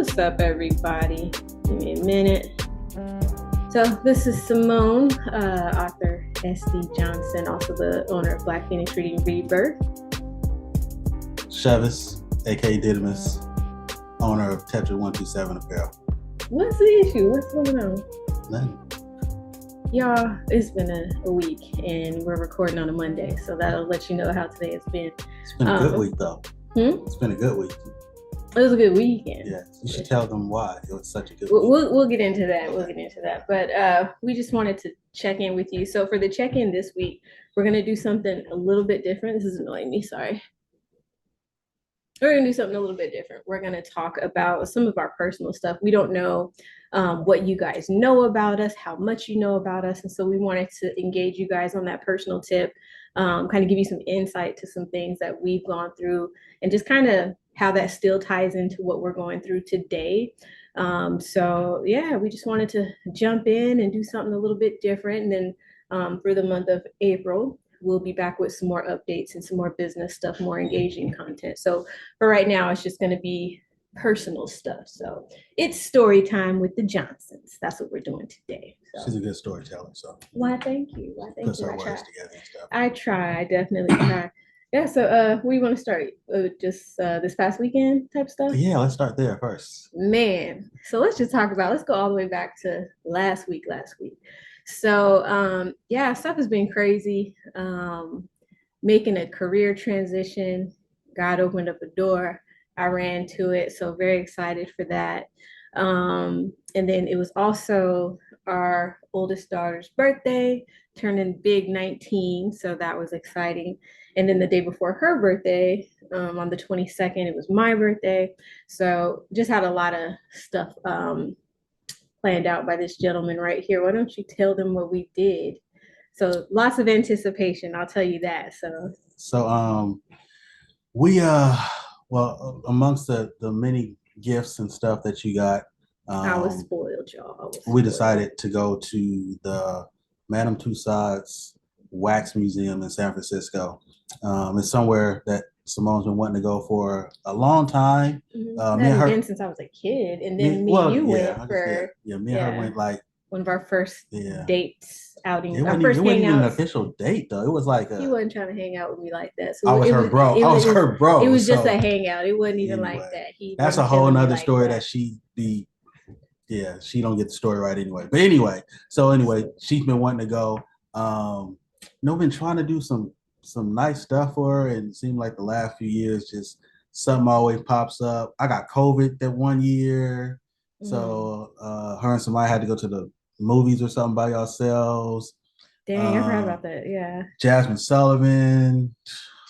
What's up, everybody? Give me a minute. So this is Samone, author S.D. Johnson, also the owner of Black Phoenix Reading Rebirth. Chevist, aka Dystopian, owner of Tetra 127 apparel. What's the issue? What's going on? Nothing. Y'all, it's been a week and we're recording on a Monday, so that'll let you know how today has been. It's been a good week though. It's been a good week. It was a good weekend. Yeah, you should tell them why it was such a good week. We'll get into that. We'll get into that. But we just wanted to check in with you. So for the check-in this week, we're going to do something a little bit different. This is annoying me. Sorry. We're going to do something a little bit different. We're going to talk about some of our personal stuff. We don't know what you guys know about us, how much you know about us. And so we wanted to engage you guys on that personal tip, kind of give you some insight to some things that we've gone through and just kind of how that still ties into what we're going through today. So yeah, we just wanted to jump in and do something a little bit different. And then for the month of April, we'll be back with some more updates and some more business stuff, more engaging content. So for right now, it's just going to be personal stuff. So it's story time with the Johnsons. That's what we're doing today. So. She's a good storyteller. So why, thank you. Why, thank puts you. our words together and stuff. I try. I definitely try. Yeah, so we want to start just this past weekend type stuff? Yeah, let's start there first. Man, so let's go all the way back to last week. So yeah, stuff has been crazy. Making a career transition, God opened up a door. I ran to it, so very excited for that. And then it was also our oldest daughter's birthday, turning big 19, so that was exciting. And then the day before her birthday, on the 22nd, it was my birthday. So just had a lot of stuff planned out by this gentleman right here. Why don't you tell them what we did? So lots of anticipation, I'll tell you that. So we well, amongst the many gifts and stuff that you got, I was spoiled, y'all. We decided to go to the Madame Tussauds Wax Museum in San Francisco. It's somewhere that Simone's been wanting to go for a long time. Me and her, since I was a kid, and then me and you went for me and her went like one of our first dates outings. It wasn't even an official date though. It was like he wasn't trying to hang out with me like that. So I was her bro. It was just a hangout. It wasn't even like that. That's a whole nother story that she don't get the story right anyway. But anyway, she's been wanting to go. Been trying to do some nice stuff for her, and it seemed like the last few years just something always pops up. I got COVID that one year, so her and somebody had to go to the movies or something by yourselves. Dang, I forgot about that. Yeah, Jasmine Sullivan,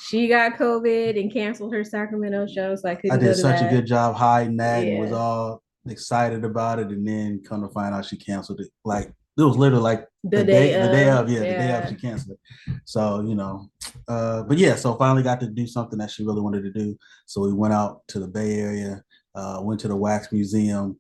she got COVID and canceled her Sacramento show, so I did such a good job hiding that and was all excited about it, and then come to find out she canceled it. Like it was literally like the day of she canceled it. So but yeah, so finally got to do something that she really wanted to do. So we went out to the Bay Area, went to the Wax Museum,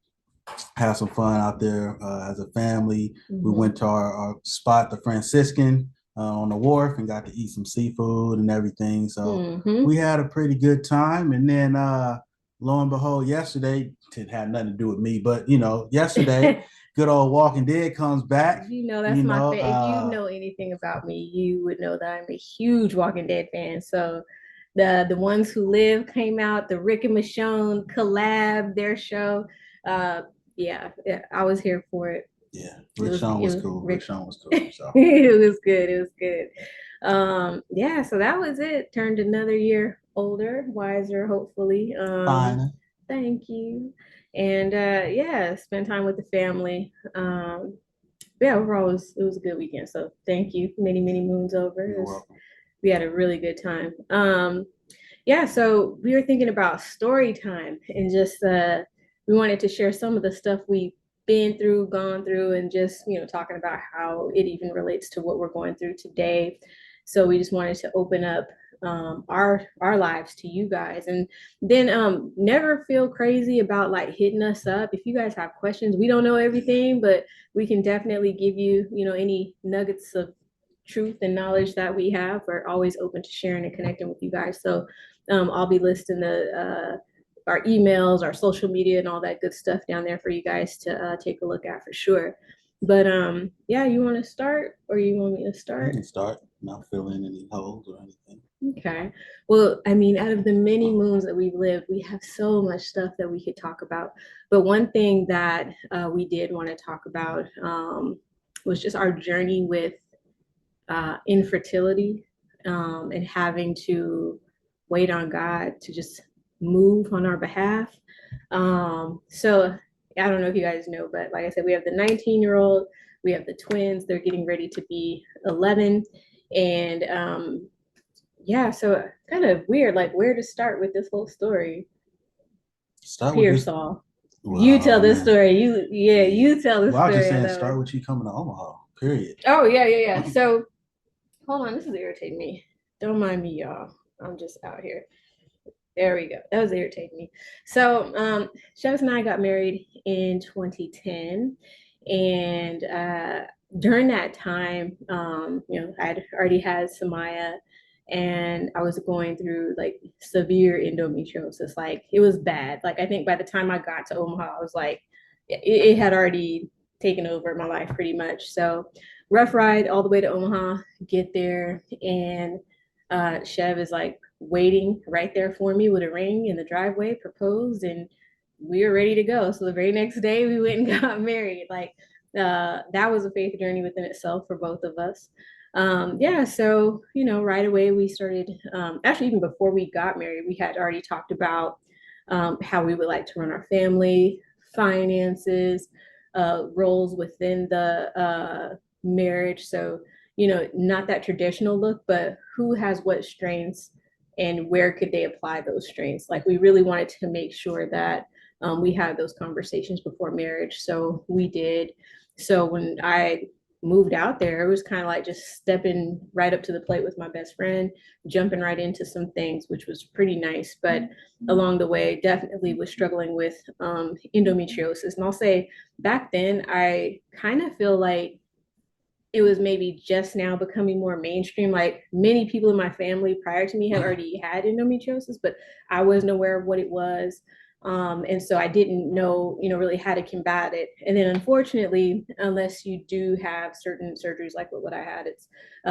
had some fun out there as a family. We went to our spot, the Franciscan, on the wharf, and got to eat some seafood and everything. So we had a pretty good time. And then lo and behold, yesterday, it had nothing to do with me, but yesterday, good old Walking Dead comes back. That's my favorite. If you know anything about me, you would know that I'm a huge Walking Dead fan. So the Ones Who Live came out, the Rick and Michonne collab, their show. Yeah, I was here for it. Yeah, Rick was cool. So. It was good. Yeah, so that was it. Turned another year older, wiser, hopefully. Fine. Thank you. And spend time with the family. Overall it was a good weekend. So thank you. Many moons over. We had a really good time. So we were thinking about story time and just we wanted to share some of the stuff we've been through, gone through, and just talking about how it even relates to what we're going through today. So we just wanted to open up our lives to you guys, and then never feel crazy about like hitting us up if you guys have questions. We don't know everything, but we can definitely give you any nuggets of truth and knowledge that we have. We're always open to sharing and connecting with you guys. So I'll be listing the our emails, our social media, and all that good stuff down there for you guys to take a look at for sure. But yeah, you want to start, or you want me to start? You can start. Not filling any holes or anything. Okay. Well, I mean, out of the many moons that we've lived, we have so much stuff that we could talk about. But one thing that we did want to talk about was just our journey with infertility and having to wait on God to just move on our behalf. So I don't know if you guys know, but like I said, we have the 19-year-old, we have the twins, they're getting ready to be 11. And yeah, so kind of weird, like where to start with this whole story. Start with Pearsall. Well, you tell this story. You tell this story. Well, I was just saying, start with you coming to Omaha. Period. Oh yeah. So hold on, this is irritating me. Don't mind me, y'all. I'm just out here. There we go. That was irritating me. So Chevist and I got married in 2010, and during that time, I'd already had Samaya, and I was going through like severe endometriosis. Like it was bad. Like I think by the time I got to Omaha, I was like, it had already taken over my life pretty much. So rough ride all the way to Omaha, get there, and Chev is like waiting right there for me with a ring in the driveway, proposed, and we were ready to go. So the very next day we went and got married. Like that was a faith journey within itself for both of us. Yeah, so right away we started, actually even before we got married, we had already talked about how we would like to run our family, finances, roles within the marriage. So not that traditional look, but who has what strengths and where could they apply those strengths. Like we really wanted to make sure that we had those conversations before marriage. So we did. So when I moved out there, it was kind of like just stepping right up to the plate with my best friend, jumping right into some things, which was pretty nice. But along the way, definitely was struggling with endometriosis. And I'll say back then, I kind of feel like it was maybe just now becoming more mainstream. Like many people in my family prior to me had already had endometriosis, but I wasn't aware of what it was. And so I didn't know, really how to combat it. And then unfortunately, unless you do have certain surgeries like what I had, it's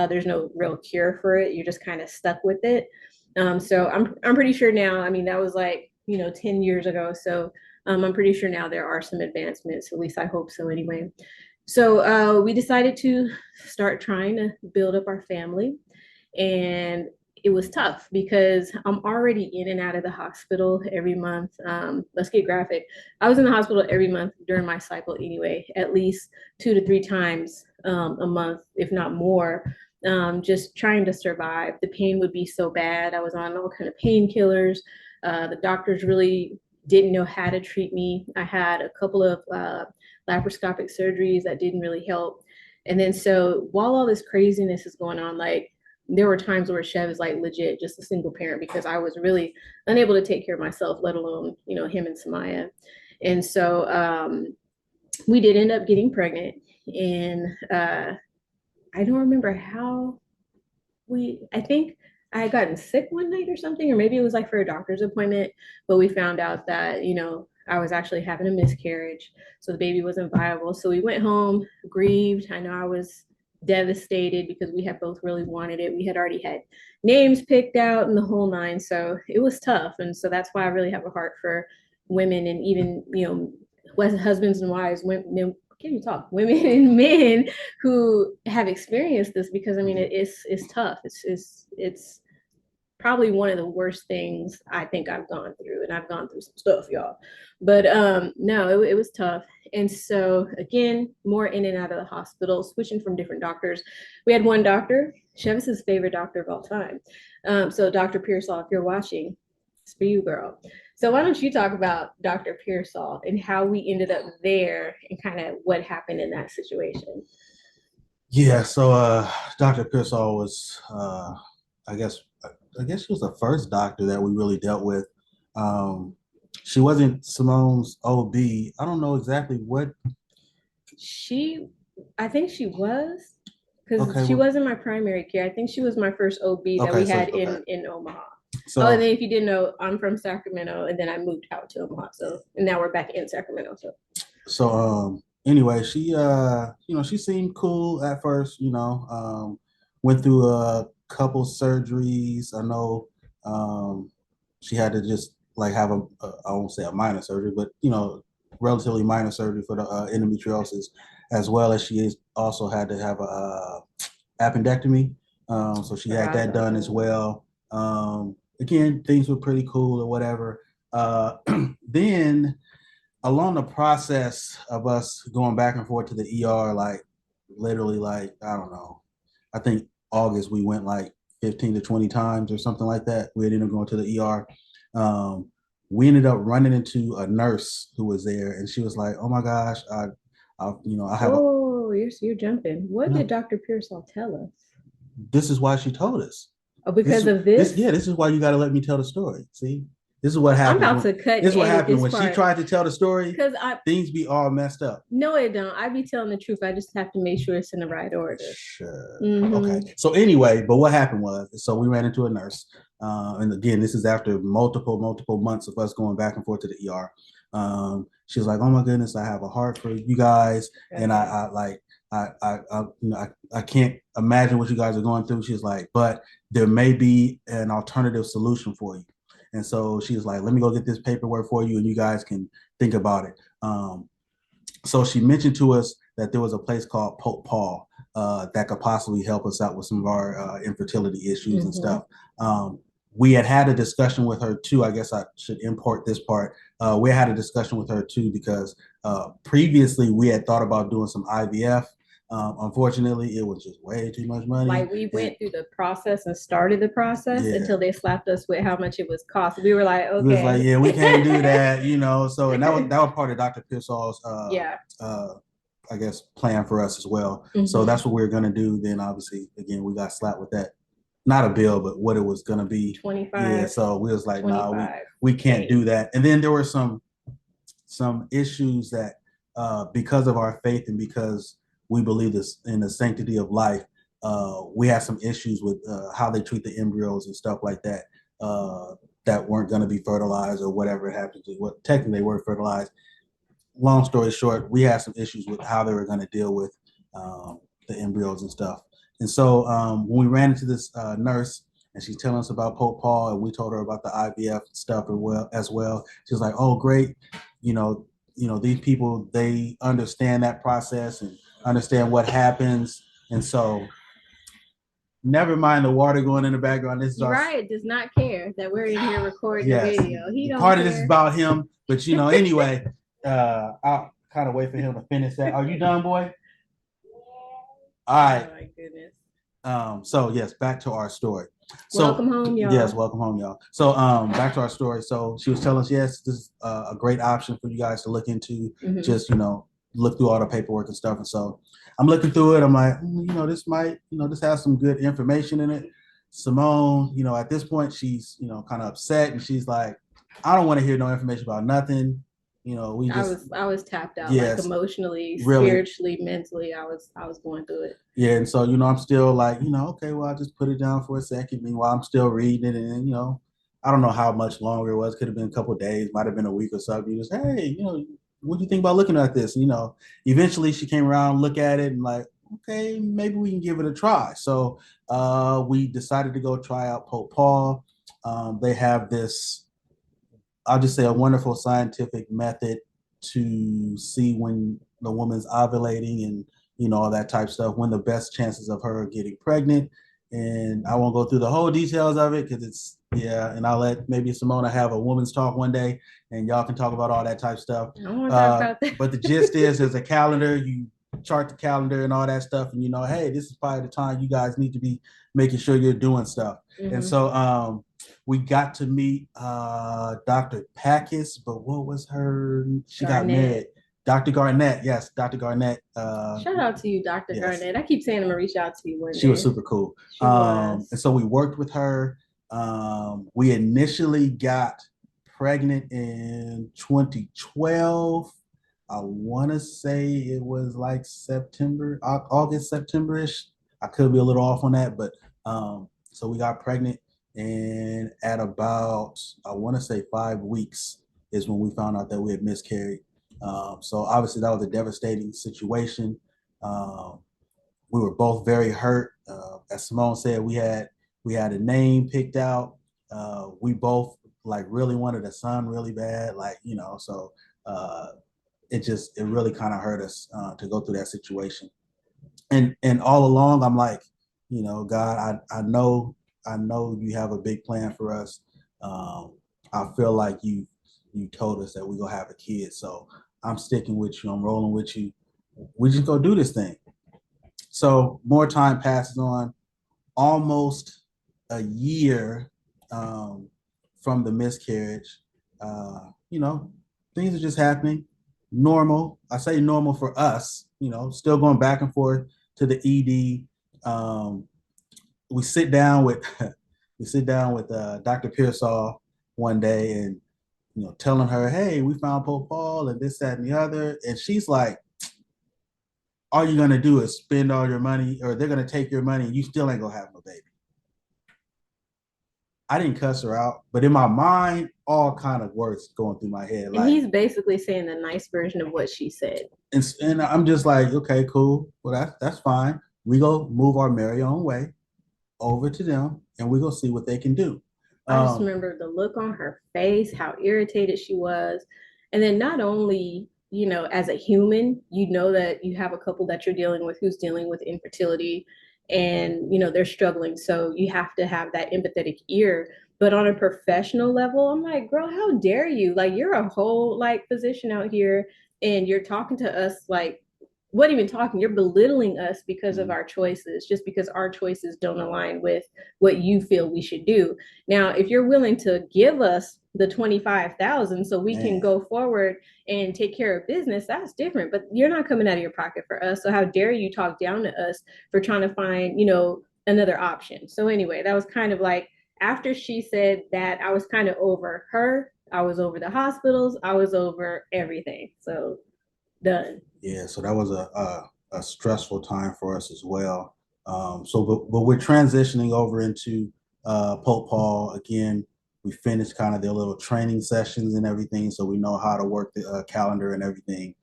there's no real cure for it. You're just kind of stuck with it. So I'm pretty sure now, I mean, that was like, 10 years ago. So I'm pretty sure now there are some advancements, at least I hope so anyway. So we decided to start trying to build up our family. And it was tough because I'm already in and out of the hospital every month. Let's get graphic. I was in the hospital every month during my cycle anyway, at least 2 to 3 times a month, if not more, just trying to survive. The pain would be so bad. I was on all kind of painkillers. The doctors really didn't know how to treat me. I had a couple of laparoscopic surgeries that didn't really help. And then so while all this craziness is going on, like there were times where Chev is like legit just a single parent because I was really unable to take care of myself, let alone, him and Samaya. And so we did end up getting pregnant. And I don't remember how I think I had gotten sick one night or something, or maybe it was like for a doctor's appointment, but we found out that, I was actually having a miscarriage. So the baby wasn't viable. So we went home, grieved. I know I was devastated because we had both really wanted it. We had already had names picked out and the whole nine. So it was tough. And so that's why I really have a heart for women and even, husbands and wives, women, can't even talk, women and men who have experienced this, because I mean, it's tough. It's probably one of the worst things I think I've gone through, and I've gone through some stuff, y'all. But no, it was tough. And so again, more in and out of the hospital, switching from different doctors. We had one doctor, Chevist's favorite doctor of all time. So Dr. Pearsall, if you're watching, it's for you, girl. So why don't you talk about Dr. Pearsall and how we ended up there and kind of what happened in that situation? Yeah, so Dr. Pearsall was, I guess she was the first doctor that we really dealt with. She wasn't Samone's OB. I don't know exactly what. I think she was, because she wasn't my primary care. I think she was my first OB that we had in Omaha. So, and then if you didn't know, I'm from Sacramento, and then I moved out to Omaha. So, and now we're back in Sacramento. So anyway, she she seemed cool at first, went through a couple surgeries. I know she had to just like have I won't say a minor surgery, but relatively minor surgery for the endometriosis, as well as she is also had to have a appendectomy. So she had that done as well. Again, things were pretty cool or whatever. Then along the process of us going back and forth to the ER, like literally, like, I don't know, I think August we went like 15 to 20 times or something like that. We ended up going to the ER. We ended up running into a nurse who was there, and she was like, "Oh my gosh, I have." Oh, you're jumping. What did Dr. Pearsall tell us? This is why she told us. Oh, because of this? This is why you got to let me tell the story. See, this is what happened. I'm about to cut. This is what happened when part. she tried to tell the story. Because things be all messed up. No, it don't. I be telling the truth. I just have to make sure it's in the right order. Sure. Mm-hmm. Okay. So anyway, but what happened was, so we ran into a nurse, and again, this is after multiple months of us going back and forth to the ER. She was like, "Oh my goodness, I have a heart for you guys," okay. And I can't imagine what you guys are going through. She's like, but there may be an alternative solution for you. And so she's like, let me go get this paperwork for you and you guys can think about it. So she mentioned to us that there was a place called Pope Paul that could possibly help us out with some of our infertility issues mm-hmm. and stuff. We had a discussion with her too. I guess I should import this part. We had a discussion with her too because previously we had thought about doing some IVF. Unfortunately, it was just way too much money. Like we went through the process and started the process until they slapped us with how much it was cost. We were like, okay. We was like, yeah, we can't do that, So and that was part of Dr. Pearsall's I guess plan for us as well. Mm-hmm. So that's what we were gonna do. Then obviously, again, we got slapped with that. Not a bill, but what it was gonna be. 25. Yeah. So we was like, nah, we can't do that. And then there were some issues that because of our faith and because we believe this in the sanctity of life. We had some issues with how they treat the embryos and stuff like that that weren't going to be fertilized or whatever it happens to. What technically they were fertilized. Long story short, we had some issues with how they were going to deal with the embryos and stuff. And so when we ran into this nurse and she's telling us about Pope Paul and we told her about the IVF stuff as well, she was like, "Oh, great, these people, they understand that process and understand what happens." And so never mind the water going in the background. This is right, does not care that we're in here recording the video. He don't part care. Of this is about him, but anyway, I'll kind of wait for him to finish that. Are you done, boy? All right. Oh my goodness. So yes, back to our story. So welcome home, y'all. Yes, welcome home, y'all. So back to our story. So she was telling us, yes, this is a great option for you guys to look into. Mm-hmm. Just look through all the paperwork and stuff. And so I'm looking through it. I'm like, this has some good information in it. Simone, at this point, she's, kind of upset. And she's like, I don't want to hear no information about nothing. I was tapped out, yes, like emotionally, really, spiritually, mentally. I was going through it. Yeah. And so, I'm still like, okay, well, I'll just put it down for a second. Meanwhile, I'm still reading it. And, I don't know how much longer it was. Could have been a couple of days, might have been a week or something. You just, hey, what do you think about looking at this? Eventually she came around, look at it and like, okay, maybe we can give it a try. So we decided to go try out Pope Paul. They have this, I'll just say, a wonderful scientific method to see when the woman's ovulating and, all that type of stuff, when the best chances of her getting pregnant. And I won't go through the whole details of it because and I'll let maybe Samone have a woman's talk one day and y'all can talk about all that type of stuff. I don't want to talk about that. But the gist is there's a calendar, you chart the calendar and all that stuff. And hey, this is probably the time you guys need to be making sure you're doing stuff. Mm-hmm. And so we got to meet Dr. Packus, but what was her? She got married. Dr. Garnett, yes, Dr. Garnett. Shout out to you, Dr. Yes. Garnett. I keep saying I'm gonna reach out to you one day. She was super cool. And so we worked with her. We initially got pregnant in 2012. I want to say it was like August, September-ish. I could be a little off on that, but so we got pregnant And at about, I want to say 5 weeks is when we found out that we had miscarried. So obviously that was a devastating situation. Um, we were both very hurt. As Samone said, we had a name picked out. We both like really wanted a son really bad, like so uh, it really kind of hurt us to go through that situation. And all along, I'm like, God, I know you have a big plan for us. Um, I feel like you told us that we're gonna have a kid, so I'm sticking with you. I'm rolling with you. We just go do this thing. So more time passes on, almost a year from the miscarriage. You know, things are just happening. Normal. I say normal for us. Still going back and forth to the ED. We sit down with Dr. Pearsall one day, and telling her, "Hey, we found Pope Paul and this, that, and the other," and she's like, all you're gonna do is spend all your money, or they're gonna take your money, and you still ain't gonna have no baby. I didn't cuss her out, but in my mind, all kind of words going through my head. And he's basically saying the nice version of what she said. And I'm just like, okay, cool. Well, that's fine. We go move our merry own way over to them, and we go see what they can do. I just remember the look on her face, how irritated she was. And then not only, as a human, that you have a couple that you're dealing with who's dealing with infertility and, they're struggling. So you have to have that empathetic ear. But on a professional level, I'm like, girl, how dare you? Like, you're a whole like physician out here and you're talking to us like, what even talking? You're belittling us because of our choices, just because our choices don't align with what you feel we should do. Now, if you're willing to give us the 25,000 so we can go forward and take care of business, that's different. But you're not coming out of your pocket for us. So how dare you talk down to us for trying to find, another option? So anyway, that was kind of like after she said that, I was kind of over her. I was over the hospitals. I was over everything. So done. Yeah, so that was a stressful time for us as well. But we're transitioning over into Pope Paul again. We finished kind of their little training sessions and everything, so we know how to work the calendar and everything.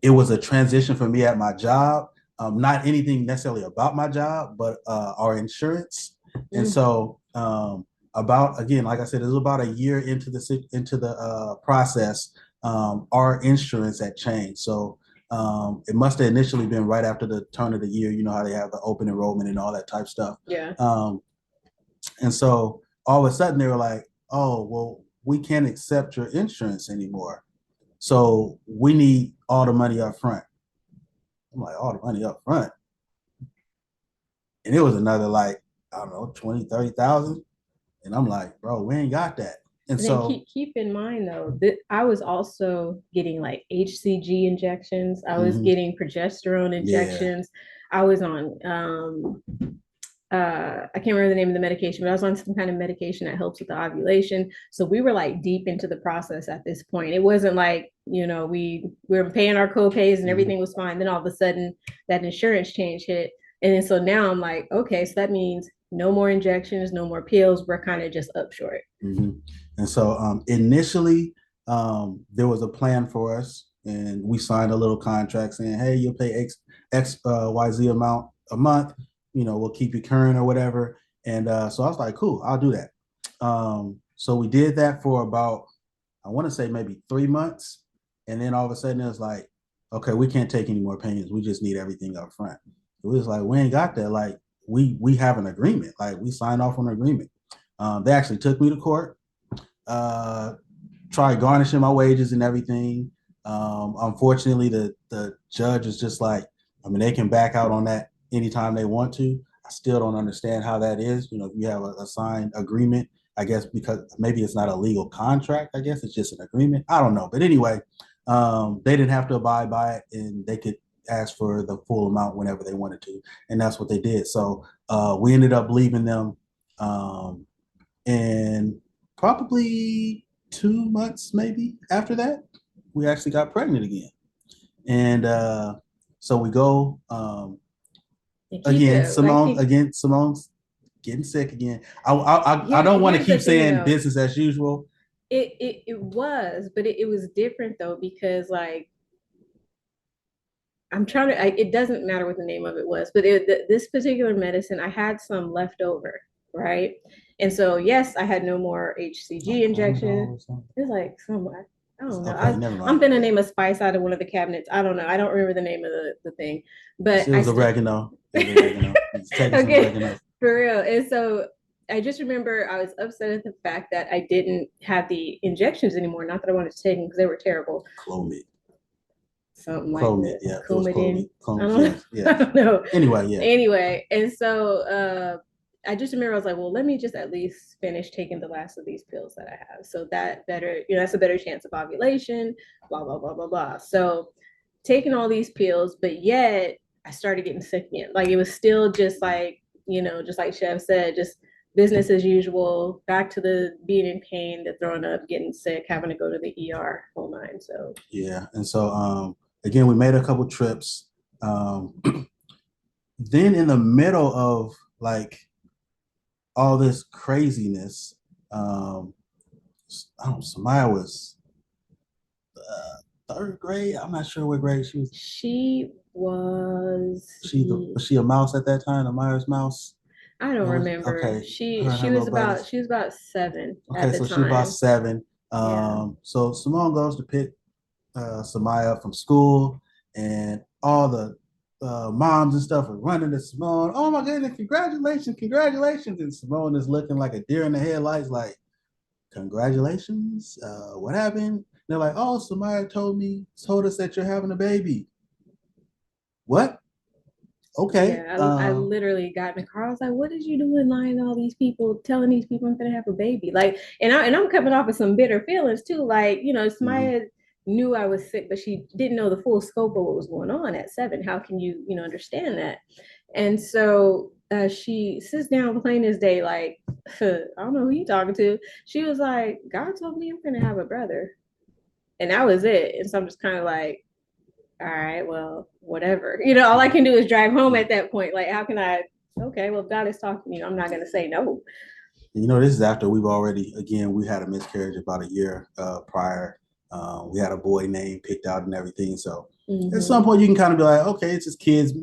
It was a transition for me at my job. Not anything necessarily about my job, but our insurance. And so about, again, like I said, it was about a year into the process. Our insurance had changed. So it must have initially been right after the turn of the year. You know how they have the open enrollment and all that type stuff. Yeah. And so all of a sudden they were like, oh, well, we can't accept your insurance anymore. So we need all the money up front. I'm like, all the money up front? And it was another, like, I don't know, 20, 30,000. And I'm like, bro, we ain't got that. And so keep in mind though that I was also getting like HCG injections. I was getting progesterone injections. Yeah. I was on I can't remember the name of the medication, but I was on some kind of medication that helps with the ovulation. So we were like deep into the process at this point. It wasn't like, we were paying our co-pays and everything was fine. Then all of a sudden that insurance change hit. And then so now I'm like, okay, so that means no more injections, no more pills. We're kind of just up short. And so initially there was a plan for us, and we signed a little contract saying, hey, you'll pay XYZ amount a month. We'll keep you current or whatever. And so I was like, cool, I'll do that. So we did that for about, I want to say maybe 3 months. And then all of a sudden it was like, okay, we can't take any more payments. We just need everything up front. It was like, we ain't got that. Like, we have an agreement. Like, we signed off on an agreement. They actually took me to court, tried garnishing my wages and everything. Unfortunately, the judge is just like, I mean, they can back out on that anytime they want to. I still don't understand how that is. If you have a signed agreement, I guess because maybe it's not a legal contract. I guess it's just an agreement. I don't know. But anyway, they didn't have to abide by it, and they could ask for the full amount whenever they wanted to. And that's what they did. So we ended up leaving them. And probably 2 months maybe after that, we actually got pregnant again. And so we go again. Simone getting sick again. I don't want to keep saying business as usual. It was, but it was different though, because like I'm trying to, it doesn't matter what the name of it was, but this particular medicine, I had some left over, right? And so, yes, I had no more HCG like injection. It's like somewhere. I don't know. Okay, never mind. I'm going to name a spice out of one of the cabinets. I don't know. I don't remember the name of the thing. But it was oregano. Okay, oregano. For real. And so I just remember I was upset at the fact that I didn't have the injections anymore. Not that I wanted to take them because they were terrible. Clomid. Something like that. Yeah, Coumadin. I don't know. Anyway, and so I just remember I was like, well, let me just at least finish taking the last of these pills that I have. So that better, that's a better chance of ovulation, blah, blah, blah, blah, blah. So taking all these pills, but yet I started getting sick again. Like it was still just like, just like Chev said, just business as usual, back to the being in pain, the throwing up, getting sick, having to go to the ER, whole nine. So yeah. And so again, we made a couple trips. Then in the middle of like all this craziness, I don't know, Samaya was third grade. I'm not sure what grade she was. Was she a mouse at that time, a Myers mouse? I don't remember. Okay. She was about 7. Okay, so she was about 7. So Simone goes to pick Samaya from school, and all the moms and stuff are running to Simone. Oh my goodness, congratulations. And Simone is looking like a deer in the headlights, like, congratulations, what happened? They're like, oh, Samaya told us that you're having a baby. What? Okay. Yeah, I literally got in the car. I was like, what did you do lying to all these people, telling these people I'm gonna have a baby? Like, and I'm coming off of some bitter feelings too. Like, Samaya knew I was sick, but she didn't know the full scope of what was going on at 7. How can you, understand that? And so she sits down plain as day, like, I don't know who you talking to. She was like, God told me I'm gonna have a brother. And that was it. And so I'm just kind of like, all right, well, whatever. All I can do is drive home at that point. Like, how can I? Okay, well, if God is talking to me, I'm not going to say no. This is after we had a miscarriage about a year prior. We had a boy name picked out and everything. So at some point you can kind of be like, okay, it's just kids,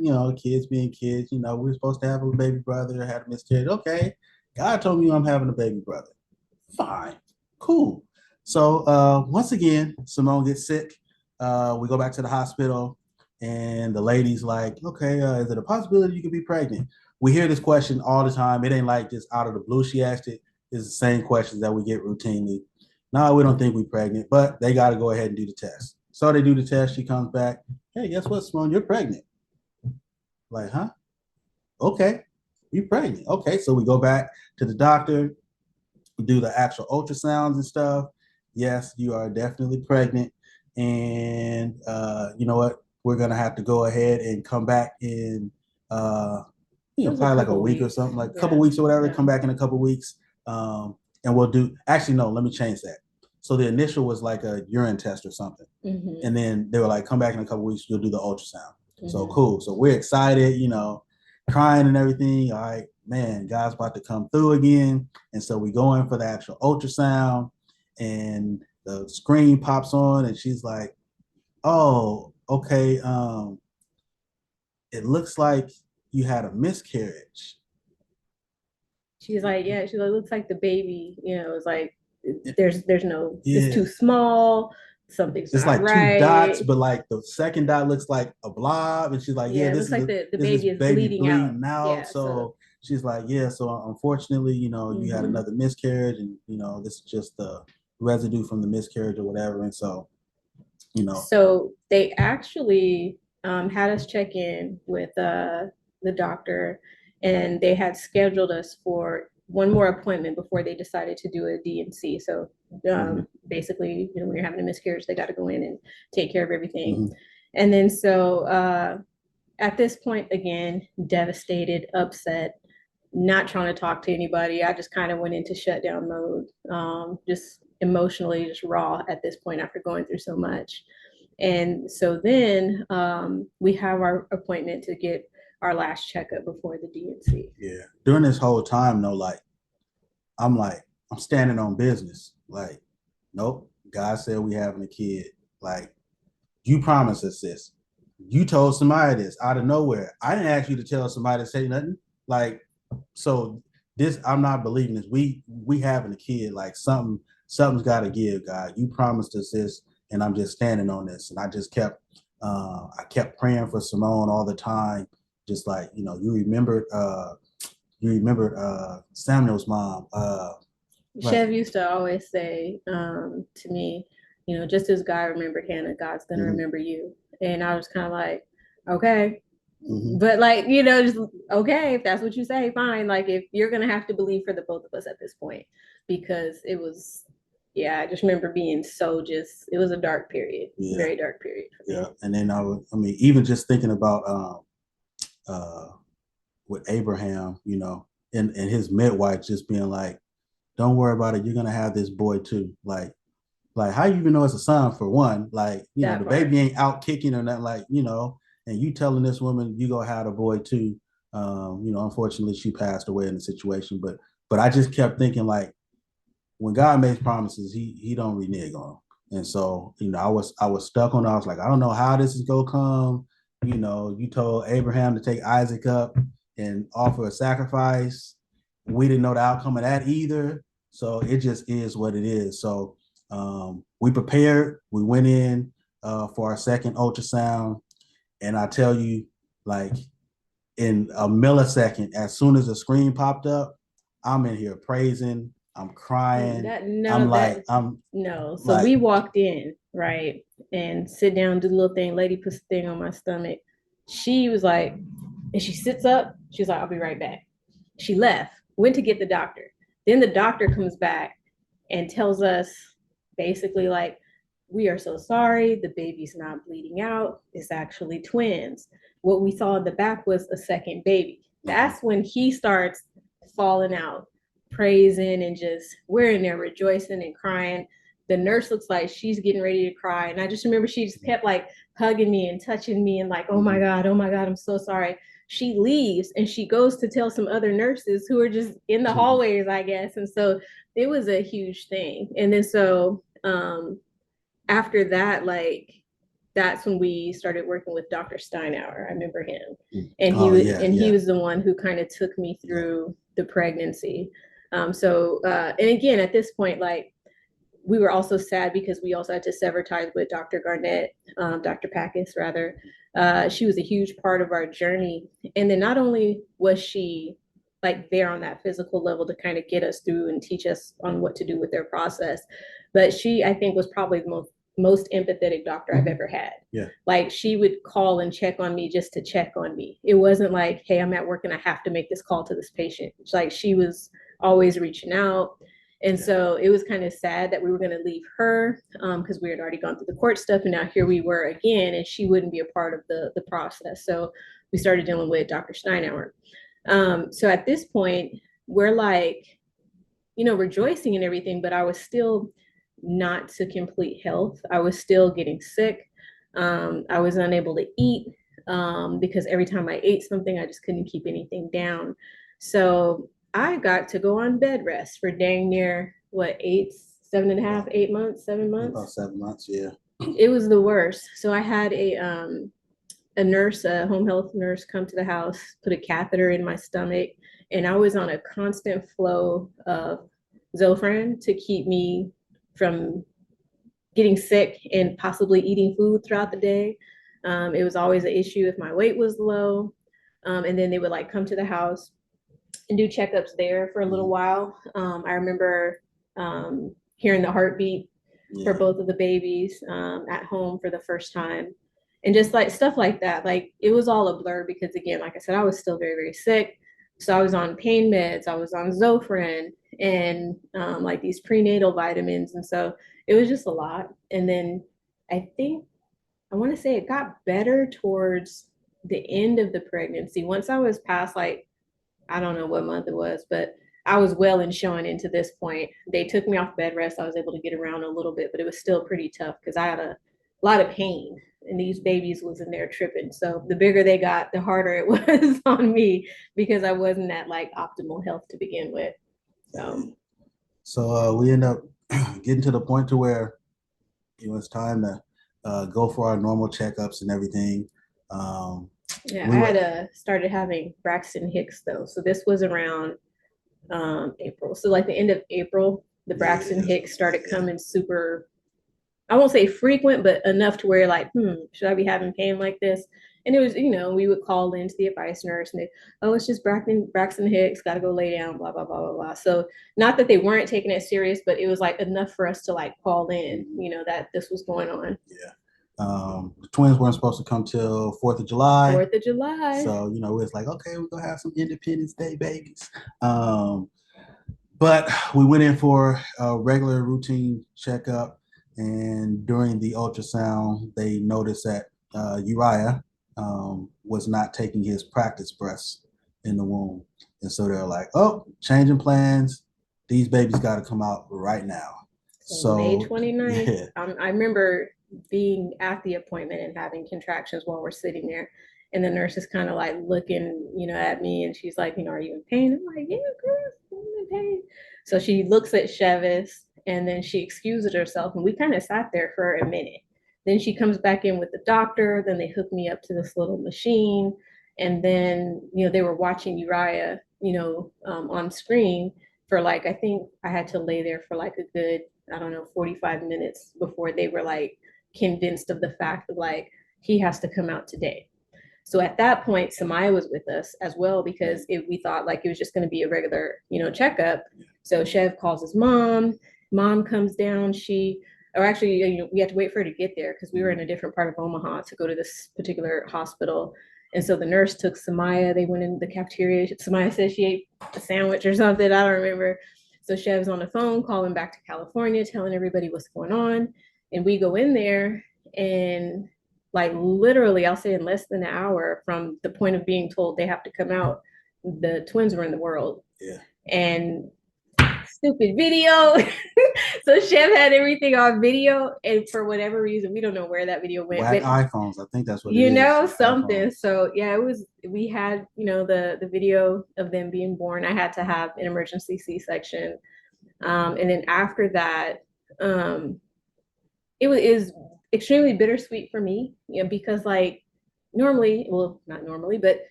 kids being kids. We're supposed to have a baby brother, had a miscarriage. Okay, God told me I'm having a baby brother. Fine, cool. So once again, Simone gets sick. We go back to the hospital, and the lady's like, okay, is it a possibility you could be pregnant? We hear this question all the time. It ain't like just out of the blue she asked it. It's the same questions that we get routinely. No, we don't think we're pregnant, but they got to go ahead and do the test. So they do the test. She comes back. Hey, guess what, Simone? You're pregnant. Like, huh? Okay, you're pregnant. Okay, so we go back to the doctor. We do the actual ultrasounds and stuff. Yes, you are definitely pregnant. And you know what? We're gonna have to go ahead and come back in probably like a week or something, like a couple weeks or whatever. Come back in a couple weeks. And we'll do, actually, no, let me change that. So the initial was like a urine test or something. And then they were like, come back in a couple weeks, you'll do the ultrasound. So cool. So we're excited, crying and everything. All right, man, God's about to come through again. And so we go in for the actual ultrasound, and the screen pops on, and she's like, oh, okay, it looks like you had a miscarriage. She's like, yeah, she's like, looks like the baby, it's like, there's no, it's too small. Something's it's like right. 2 dots, but like the second dot looks like a blob, and she's like, yeah, this is like the baby is bleeding out. Yeah, so she's like, yeah, so unfortunately, you had another miscarriage, and this is just the residue from the miscarriage or whatever. And so, so they actually had us check in with the doctor, and they had scheduled us for one more appointment before they decided to do a D&C. So basically, when you're having a miscarriage, they got to go in and take care of everything. And then so at this point, again, devastated, upset, not trying to talk to anybody. I just kind of went into shutdown mode, just emotionally, just raw at this point after going through so much. And so then we have our appointment to get our last checkup before the DNC. Yeah. During this whole time, though, I'm standing on business. Like, nope. God said we having a kid. Like, you promised us this. You told somebody this out of nowhere. I didn't ask you to tell somebody to say nothing. Like, so this, I'm not believing this. We having a kid. Like, something's got to give, God. You promised us this, and I'm just standing on this. And I just kept, I kept praying for Samone all the time. Just like, you remembered Samuel's mom. Chev used to always say to me, just as God remembered Hannah, God's gonna remember you. And I was kind of like, okay. But like, just okay, if that's what you say, fine. Like, if you're gonna have to believe for the both of us at this point, because it was, I just remember being it was a dark period, very dark period. And then even just thinking about with Abraham, and his midwife just being like, don't worry about it, you're gonna have this boy too. Like how you even know it's a son, for one? Like, the baby ain't out kicking or nothing, like, and you telling this woman you gonna have a boy too. Unfortunately she passed away in the situation, but I just kept thinking, like, when God makes promises, he don't renege on them. And so, I was stuck on. I was like, I don't know how this is gonna come. You told Abraham to take Isaac up and offer a sacrifice. We didn't know the outcome of that either. So it just is what it is. So we prepared. We went in for our second ultrasound, and I tell you, like, in a millisecond, as soon as the screen popped up, I'm in here praising. I'm crying. So we walked in, right, and sit down, do the little thing. Lady puts the thing on my stomach. She was like, and she sits up. She was like, I'll be right back. She left, went to get the doctor. Then the doctor comes back and tells us basically, like, we are so sorry. The baby's not bleeding out. It's actually twins. What we saw in the back was a second baby. That's when he starts falling out, praising, and just, we're in there rejoicing and crying. The nurse looks like she's getting ready to cry. And I just remember she just kept like hugging me and touching me and like, oh my God, I'm so sorry. She leaves and she goes to tell some other nurses who are just in the hallways, I guess. And so it was a huge thing. And then so after that, like, that's when we started working with Dr. Steinauer. I remember him. And he was the one who kind of took me through the pregnancy. And again, at this point, like, we were also sad because we also had to sever ties with Dr. Garnett, Dr. Packus, rather. She was a huge part of our journey. And then not only was she like there on that physical level to kind of get us through and teach us on what to do with their process, but she, I think, was probably the most empathetic doctor I've ever had. Yeah. Like, she would call and check on me just to check on me. It wasn't like, hey, I'm at work and I have to make this call to this patient. It's like she was always reaching out. And so it was kind of sad that we were going to leave her because we had already gone through the court stuff. And now here we were again, and she wouldn't be a part of the process. So we started dealing with Dr. Steinauer. So at this point, we're like, rejoicing and everything, but I was still not to complete health. I was still getting sick. I was unable to eat because every time I ate something, I just couldn't keep anything down. So I got to go on bed rest for dang near 7 months. About 7 months, yeah. It was the worst. So I had a nurse, a home health nurse, come to the house, put a catheter in my stomach, and I was on a constant flow of Zofran to keep me from getting sick and possibly eating food throughout the day. It was always an issue if my weight was low. And then they would like come to the house and do checkups there for a little while. I remember hearing the heartbeat for both of the babies at home for the first time. And just like stuff like that, like, it was all a blur because, again, like I said, I was still very, very sick. So I was on pain meds, I was on Zofran and like these prenatal vitamins. And so it was just a lot. And then I want to say it got better towards the end of the pregnancy. Once I was past, like, I don't know what month it was, but I was well and showing into this point. They took me off bed rest. I was able to get around a little bit, but it was still pretty tough because I had a lot of pain. And these babies was in there tripping. So the bigger they got, the harder it was on me because I wasn't at like optimal health to begin with. So we end up getting to the point to where it's time to go for our normal checkups and everything. I had started having Braxton Hicks though. So this was around April. So like the end of April, the Braxton Hicks started coming super, I won't say frequent, but enough to where like, should I be having pain like this? And it was, we would call into the advice nurse and it's just Braxton Hicks, got to go lay down, blah, blah, blah, blah, blah. So not that they weren't taking it serious, but it was like enough for us to like call in, that this was going on. Yeah. The twins weren't supposed to come till 4th of July. 4th of July. So, it was like, okay, we're going to have some Independence Day babies. But we went in for a regular routine checkup. And during the ultrasound, they noticed that Uriah was not taking his practice breaths in the womb. And so they're like, oh, changing plans. These babies got to come out right now. So May 29th, yeah. I remember being at the appointment and having contractions while we're sitting there. And the nurse is kind of like looking, at me and she's like, are you in pain? I'm like, yeah, girl, I'm in pain. So she looks at Chevist and then she excuses herself and we kind of sat there for a minute. Then she comes back in with the doctor. Then they hook me up to this little machine. And then, they were watching Uriah, on screen for like, I think I had to lay there for like a good, 45 minutes before they were like convinced of the fact of like, he has to come out today. So at that point, Samaya was with us as well because we thought like it was just going to be a regular, checkup. So Chev calls his mom. Mom comes down. We had to wait for her to get there because we were in a different part of Omaha to go to this particular hospital. And so the nurse took Samaya. They went in the cafeteria. Samaya said she ate a sandwich or something. I don't remember. So Chev's on the phone calling back to California, telling everybody what's going on. And we go in there and like literally, I'll say in less than an hour from the point of being told they have to come out, the twins were in the world. Yeah. And stupid video. So Chev had everything on video, and for whatever reason, we don't know where that video went. But iPhones, I think that's what it is. Something. iPhones. So yeah, it was. We had the video of them being born. I had to have an emergency C-section, and then after that, it was extremely bittersweet for me, because like normally, well, not normally, but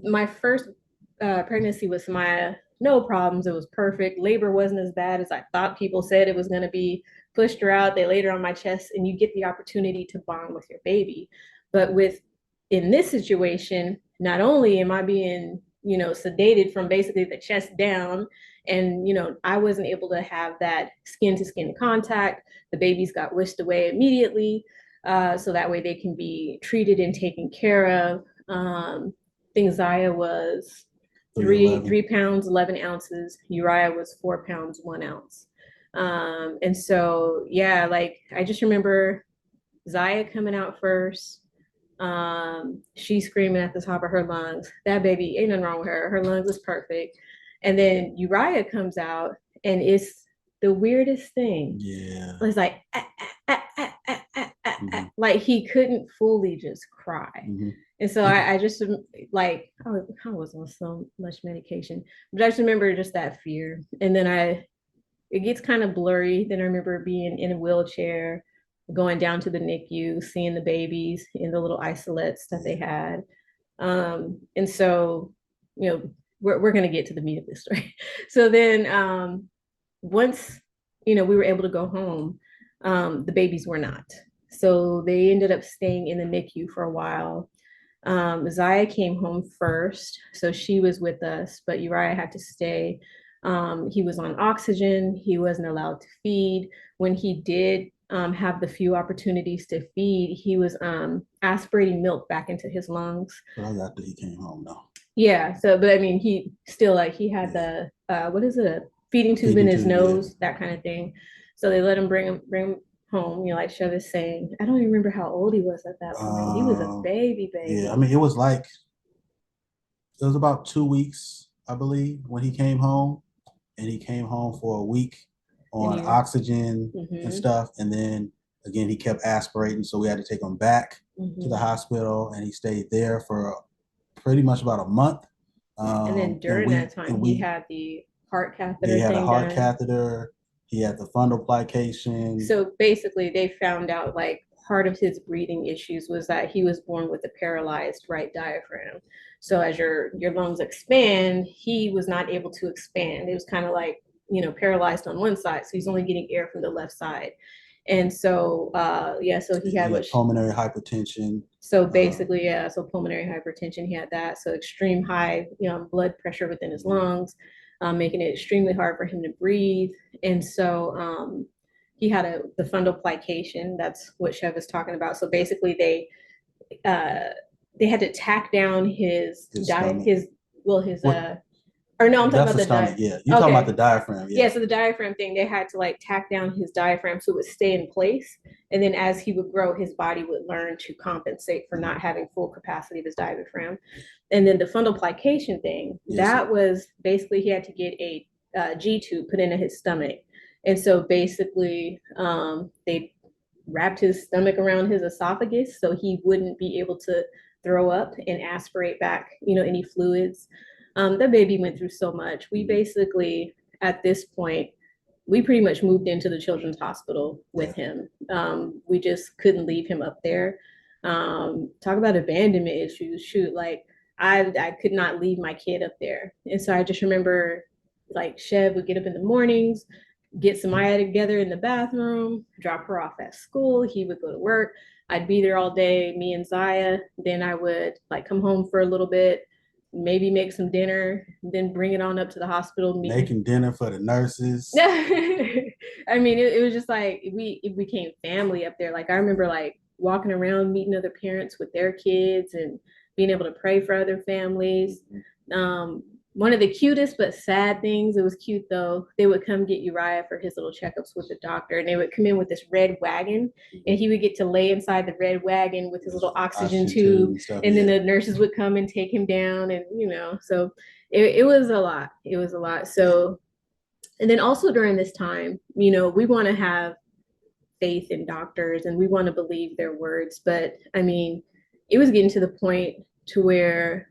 my first pregnancy with Samaya, no problems. It was perfect. Labor wasn't as bad as I thought people said it was going to be. Pushed her out. They laid her on my chest, and you get the opportunity to bond with your baby. But in this situation, not only am I being, sedated from basically the chest down, and, I wasn't able to have that skin to skin contact. The babies got whisked away immediately. So that way they can be treated and taken care of. I think Zaya was 3 pounds, 11 ounces. Uriah was 4 pounds, 1 ounce. And so, yeah, like I just remember Zaya coming out first. She's screaming at the top of her lungs. That baby, ain't nothing wrong with her. Her lungs is perfect. And then Uriah comes out and it's the weirdest thing. Yeah. It's like, like he couldn't fully just cry. Mm-hmm. And so I just like, I was on so much medication, but I just remember just that fear. And then it gets kind of blurry. Then I remember being in a wheelchair, going down to the NICU, seeing the babies in the little isolates that they had. And so, we're going to get to the meat of this story. So then once, we were able to go home, the babies were not. So they ended up staying in the NICU for a while. Zaya came home first, so she was with us, but Uriah had to stay. He was on oxygen. He wasn't allowed to feed. When he did have the few opportunities to feed, he was aspirating milk back into his lungs. But that was after he came home, though. Yeah. So, but I mean, he still he had the what is it, a feeding tube in his nose, that kind of thing. So they let him bring him home. Like Chev is saying, I don't even remember how old he was at that point. He was a baby. Yeah, I mean, it was about 2 weeks, I believe, when he came home, and he came home for a week on oxygen and stuff, and then again, he kept aspirating, so we had to take him back to the hospital, and he stayed there for pretty much about a month. And then during that time, he had the heart catheter. He had a heart catheter. He had the fundoplication. So basically, they found out like part of his breathing issues was that he was born with a paralyzed right diaphragm. So as your lungs expand, he was not able to expand. It was kind of like, you know, paralyzed on one side. So he's only getting air from the left side. And so, so he had pulmonary hypertension. So basically, so pulmonary hypertension, he had that. So extreme high, blood pressure within his lungs, making it extremely hard for him to breathe. And so he had the fundoplication. That's what Chev is talking about. So basically, they had to tack down his or no, I'm talking about the stomach. Yeah, you're talking about the diaphragm. Yeah, so the diaphragm thing, they had to like tack down his diaphragm so it would stay in place. And then as he would grow, his body would learn to compensate for not having full capacity of his diaphragm. And then the fundoplication thing, that was basically he had to get a G tube put into his stomach. And so basically, they wrapped his stomach around his esophagus so he wouldn't be able to throw up and aspirate back, any fluids. The baby went through so much. We basically, at this point, we pretty much moved into the children's hospital with him. We just couldn't leave him up there. Talk about abandonment issues. Shoot, like I could not leave my kid up there. And so I just remember like Chev would get up in the mornings, get Samaya together in the bathroom, drop her off at school. He would go to work. I'd be there all day, me and Zaya. Then I would like come home for a little bit, maybe make some dinner, then bring it on up to the hospital. Making dinner for the nurses. I mean, it was just like, it became family up there. Like I remember like walking around, meeting other parents with their kids and being able to pray for other families. One of the cutest but sad things, it was cute though, they would come get Uriah for his little checkups with the doctor, and they would come in with this red wagon, and he would get to lay inside the red wagon with his little oxygen tube, and then the nurses would come and take him down, and so it was a lot. It was a lot. So, and then also during this time, we want to have faith in doctors and we want to believe their words, but I mean, it was getting to the point to where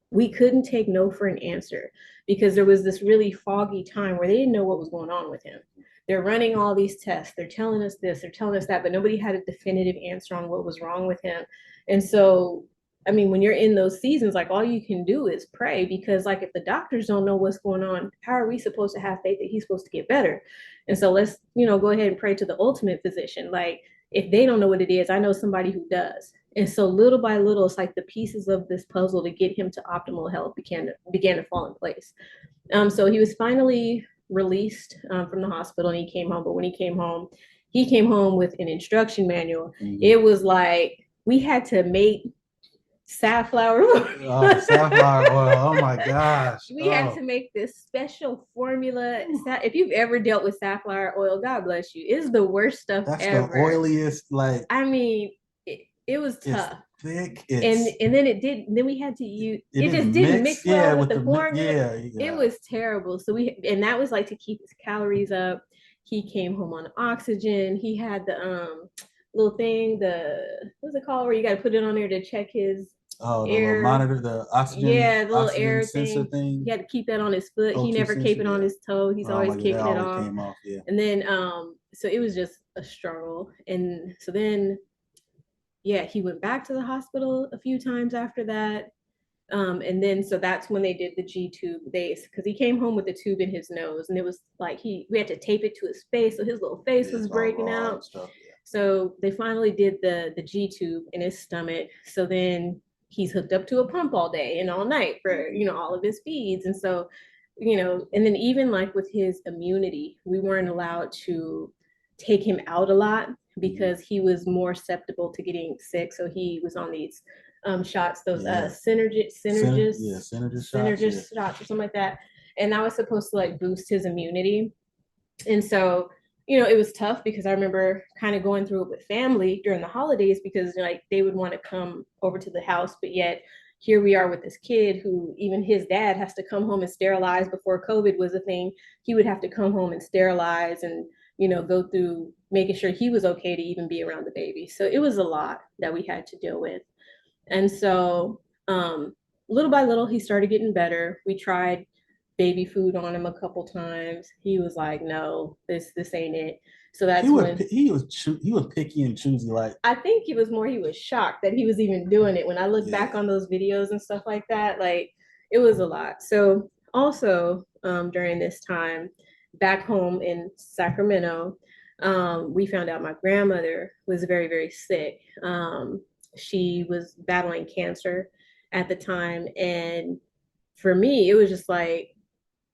we couldn't take no for an answer because there was this really foggy time where they didn't know what was going on with him. They're running all these tests. They're telling us this, they're telling us that, but nobody had a definitive answer on what was wrong with him. And so, I mean, when you're in those seasons, like all you can do is pray because like if the doctors don't know what's going on, how are we supposed to have faith that he's supposed to get better? And so let's, go ahead and pray to the ultimate physician. Like if they don't know what it is, I know somebody who does. And so little by little, it's like the pieces of this puzzle to get him to optimal health began to fall in place. So he was finally released from the hospital and he came home. But when he came home with an instruction manual. Mm-hmm. It was like we had to make safflower oil. Safflower oil. Oh my gosh. We had to make this special formula. If you've ever dealt with safflower oil, God bless you. It's the worst stuff ever. That's the oiliest, like. I mean, it was tough. Thick. And then it did. Then we had to use. It just didn't mix well with the formula. It was terrible. So and that was like to keep his calories up. He came home on oxygen. He had the little thing, what's it called, where you got to put it on there to check his air. The monitor, the oxygen. Yeah, the little air thing. He had to keep that on his foot. He never kept it on his toe. He's always keeping it off. Came off. Yeah. And then so it was just a struggle. And so then he went back to the hospital a few times after that. And then so that's when they did the G tube base, because he came home with a tube in his nose, and it was like we had to tape it to his face, so his little face was breaking out. So they finally did the G tube in his stomach. So then he's hooked up to a pump all day and all night for all of his feeds. And so and then even like with his immunity, we weren't allowed to take him out a lot because he was more susceptible to getting sick. So he was on these shots, those synergist shots or something like that. And that was supposed to like boost his immunity. And so, it was tough because I remember kind of going through it with family during the holidays because like they would want to come over to the house, but yet here we are with this kid who even his dad has to come home and sterilize. Before COVID was a thing, he would have to come home and sterilize and go through making sure he was okay to even be around the baby. So it was a lot that we had to deal with. And so little by little, he started getting better. We tried baby food on him a couple times. He was like, no, this ain't it. So that's when he was picky and choosy. Like, I think it was more he was shocked that he was even doing it. When I look back on those videos and stuff like that, like it was a lot. So also during this time, back home in Sacramento, we found out my grandmother was very, very sick. She was battling cancer at the time. And for me, it was just like,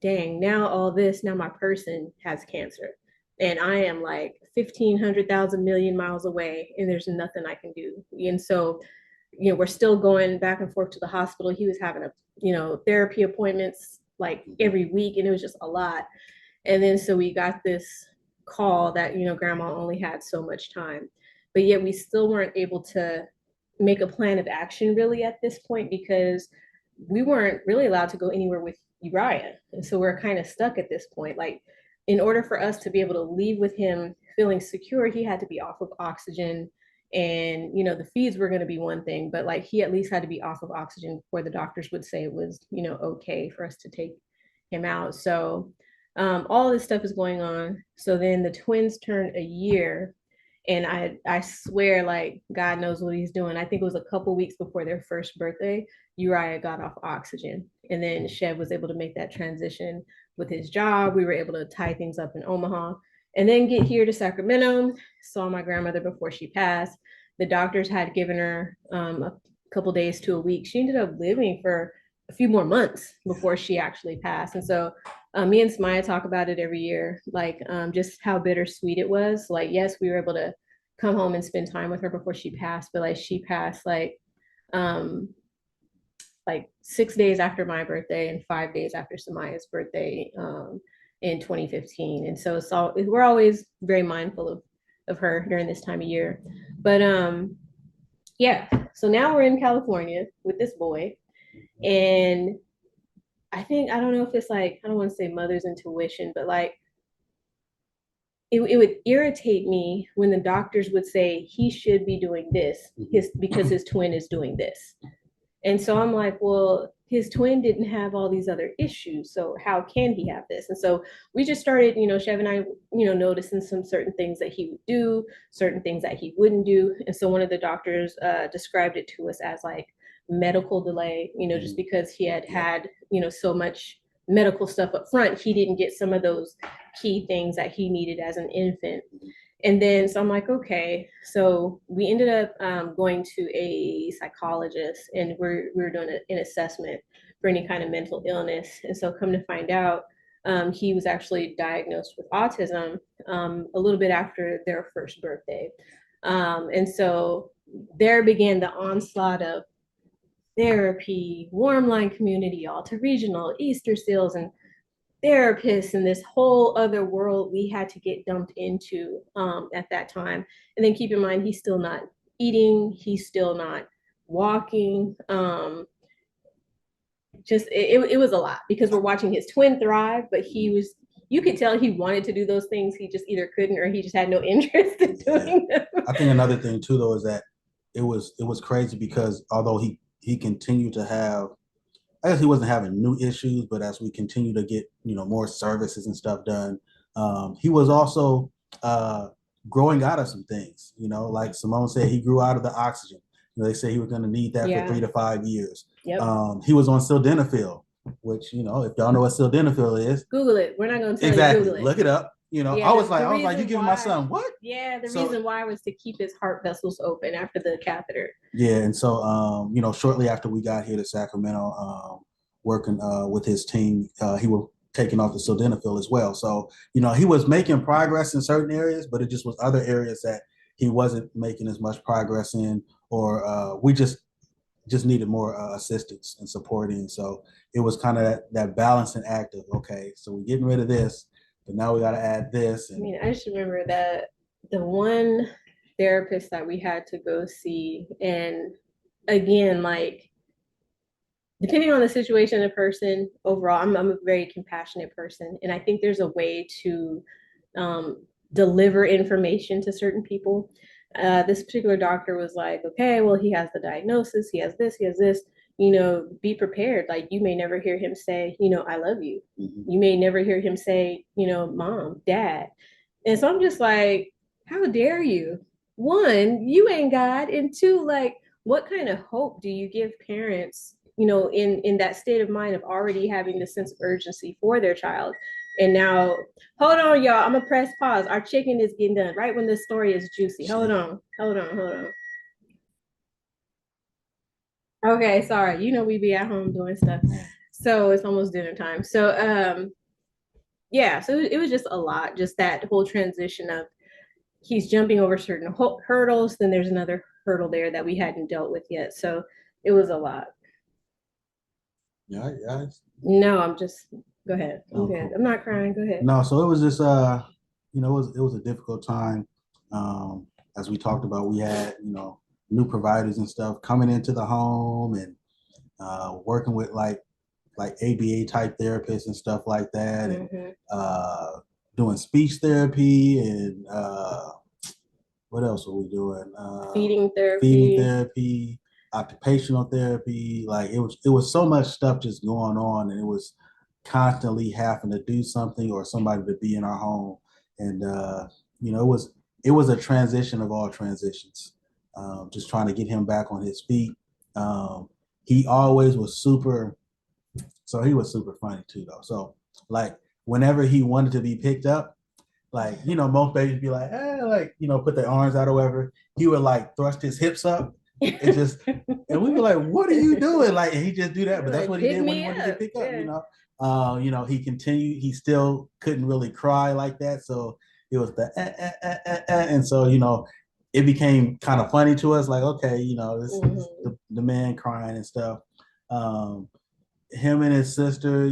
dang, now all this, now my person has cancer. And I am like 1,500,000 million miles away, and there's nothing I can do. And so, we're still going back and forth to the hospital. He was having therapy appointments like every week, and it was just a lot. And then so we got this call that, grandma only had so much time, but yet we still weren't able to make a plan of action really at this point because we weren't really allowed to go anywhere with Uriah. And so we're kind of stuck at this point. Like, in order for us to be able to leave with him feeling secure, he had to be off of oxygen. And, the feeds were going to be one thing, but like he at least had to be off of oxygen before the doctors would say it was, okay for us to take him out. So all this stuff is going on. So then the twins turned a year, and I swear, like, God knows what he's doing. I think it was a couple weeks before their first birthday, Uriah got off oxygen, and then Chev was able to make that transition with his job. We were able to tie things up in Omaha, and then get here to Sacramento. Saw my grandmother before she passed. The doctors had given her a couple days to a week. She ended up living for a few more months before she actually passed. And so me and Smaya talk about it every year, like just how bittersweet it was. Like, yes, we were able to come home and spend time with her before she passed, but like she passed like 6 days after my birthday and 5 days after Samaya's birthday in 2015. And so we're always very mindful of her during this time of year. But yeah, so now we're in California with this boy. And I don't know if it's like, I don't want to say mother's intuition, but like it would irritate me when the doctors would say he should be doing this because his twin is doing this. And so I'm like, well, his twin didn't have all these other issues, so how can he have this? And so we just started, Chev and I, noticing some certain things that he would do, certain things that he wouldn't do. And so one of the doctors described it to us as like medical delay, just because he had, so much medical stuff up front, he didn't get some of those key things that he needed as an infant. And then, so I'm like, okay. So we ended up going to a psychologist, and we're doing an assessment for any kind of mental illness. And so come to find out, he was actually diagnosed with autism a little bit after their first birthday. And so there began the onslaught of therapy, warm line community, Alta Regional, Easter seals, and therapists, and this whole other world we had to get dumped into at that time. And then keep in mind, he's still not eating, he's still not walking. It was a lot because we're watching his twin thrive, but you could tell he wanted to do those things. He just either couldn't or he just had no interest in doing them. I think another thing too, though, is that it was crazy because although he continued to have, I guess he wasn't having new issues, but as we continue to get, more services and stuff done, he was also growing out of some things, like Samone said, he grew out of the oxygen. They say he was going to need that for 3 to 5 years. Yep. He was on sildenafil, which, if y'all know what sildenafil is, Google it. We're not going to tell exactly. you Google it. Look it up. I was like, you giving my son what? Yeah, the reason why was to keep his heart vessels open after the catheter. Yeah, and so shortly after we got here to Sacramento, working with his team, he was taking off the sildenafil as well. So he was making progress in certain areas, but it just was other areas that he wasn't making as much progress in, or we just needed more assistance and supporting. So it was kind of that balancing act of, okay, so we're getting rid of this, but now we got to add this. And I just remember that the one therapist that we had to go see, and again, like, depending on the situation of the person, overall, I'm a very compassionate person, and I think there's a way to deliver information to certain people. This particular doctor was like, okay, well, he has the diagnosis, he has this, be prepared. Like, you may never hear him say, I love you. Mm-hmm. You may never hear him say, mom, dad. And so I'm just like, how dare you? One, you ain't God. And two, like, what kind of hope do you give parents, in that state of mind of already having the sense of urgency for their child? And now, hold on, y'all. I'm gonna press pause. Our chicken is getting done right when this story is juicy. Hold on. Okay, sorry. We be at home doing stuff. So it's almost dinner time. So yeah, so it was just a lot, just that whole transition of he's jumping over certain hurdles, then there's another hurdle there that we hadn't dealt with yet. So it was a lot. Yeah. No, I'm just go ahead. I'm good. Cool. I'm not crying. Go ahead. No, so it was just it was a difficult time. As we talked about, we had, new providers and stuff coming into the home and working with like ABA type therapists and stuff like that, mm-hmm. and doing speech therapy and what else were we doing? Feeding therapy, occupational therapy. Like it was so much stuff just going on, and it was constantly having to do something or somebody to be in our home. And it was a transition of all transitions. Just trying to get him back on his feet. He always was super. So he was super funny too, though. So like whenever he wanted to be picked up, like, most babies be like, put their arms out or whatever. He would like thrust his hips up and just, and we were like, what are you doing? Like, and he just do that. But that's what he did when he wanted to get picked up, he continued, he still couldn't really cry like that. So it was the, and so, it became kind of funny to us. Like, okay, this is the man crying and stuff. Him and his sister,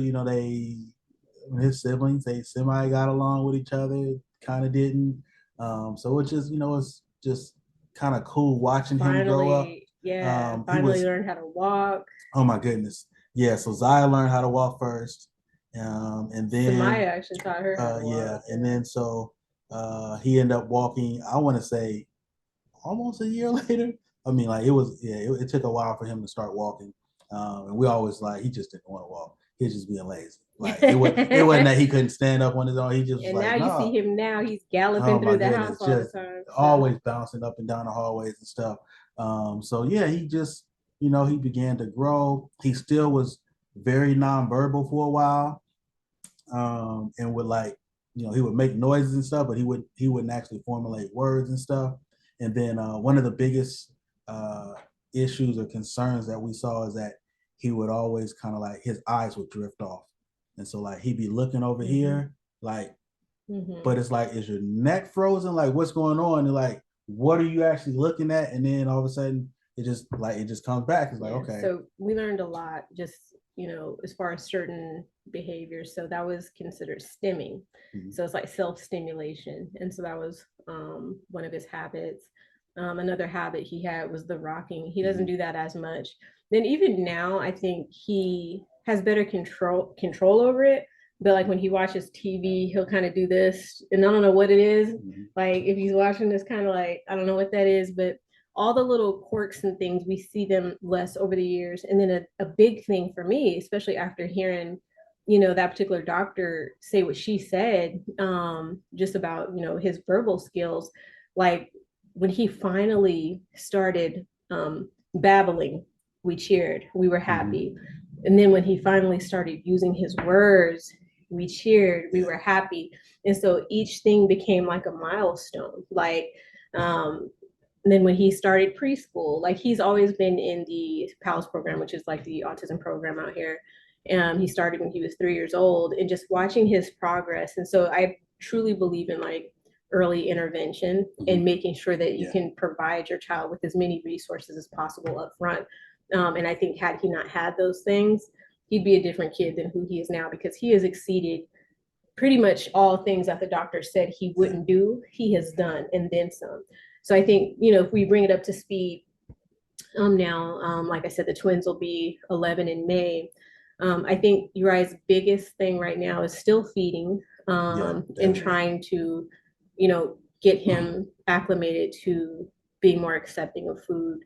his siblings, they semi got along with each other, kind of didn't. So it's just, it's just kind of cool watching him grow up. Yeah, finally learned how to walk. Oh my goodness. Yeah, so Zaya learned how to walk first. And then Samaya actually taught her how to walk. Yeah, and then so he ended up walking, I want to say almost a year later. I mean, like it took a while for him to start walking. And we always he just didn't want to walk. He was just being lazy. Like it wasn't that he couldn't stand up on his own. He just and now you see him now. He's galloping through the house all the time. Always bouncing up and down the hallways and stuff. So yeah, he just he began to grow. He still was very nonverbal for a while, and would he would make noises and stuff, but he wouldn't actually formulate words and stuff. And then one of the biggest issues or concerns that we saw is that he would always kind of his eyes would drift off. And so he'd be looking over mm-hmm. here, mm-hmm. but it's is your neck frozen? Like, what's going on? And what are you actually looking at? And then all of a sudden it just comes back. It's okay. So we learned a lot just, as far as certain behaviors. So that was considered stimming. Mm-hmm. So it's self-stimulation. And so that was one of his habits. Another habit he had was the rocking. He doesn't mm-hmm. do that as much. Then even now, I think he has better control over it. But when he watches TV, he'll kind of do this, and I don't know what it is. Mm-hmm. If he's watching this, kind of I don't know what that is, but all the little quirks and things, we see them less over the years. And then a big thing for me, especially after hearing, that particular doctor say what she said, just about, his verbal skills, when he finally started babbling, we cheered, we were happy. Mm-hmm. And then when he finally started using his words, we cheered, we were happy. And so each thing became a milestone. And then when he started preschool, he's always been in the PALS program, which is the autism program out here. He started when he was 3 years old, and just watching his progress. And so I truly believe in early intervention mm-hmm. and making sure that you can provide your child with as many resources as possible up front. And I think had he not had those things, he'd be a different kid than who he is now, because he has exceeded pretty much all things that the doctor said he wouldn't do. He has done, and then some. So I think, if we bring it up to speed now, like I said, the twins will be 11 in May. I think Uriah's biggest thing right now is still feeding and trying to, get him acclimated to being more accepting of food.